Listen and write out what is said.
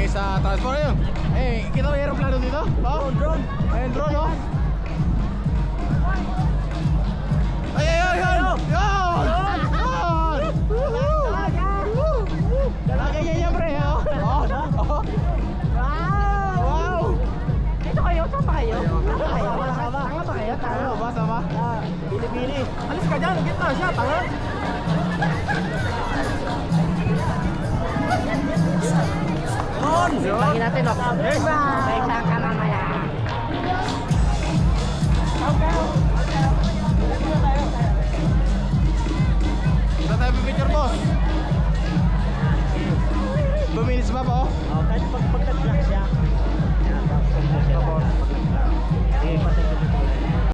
sa transport yun. Eh, kita mo yung aeroplano dito? Oh, drone. Ayun, drone, oh. Ay, ay, ay, ay! Yan! Lagay niya niya, pre, oh. Oh. Wow! Dito kayo, sama kayo. Tanga ba kayo? Ano ba, sama? Bili-bili. Alis ka dyan, gitna siya, tanga. Pagin natin, no? Bye lang ka mamaya. Saan tayo pipicture, boss? 2 minutes pa po? Oh, kahit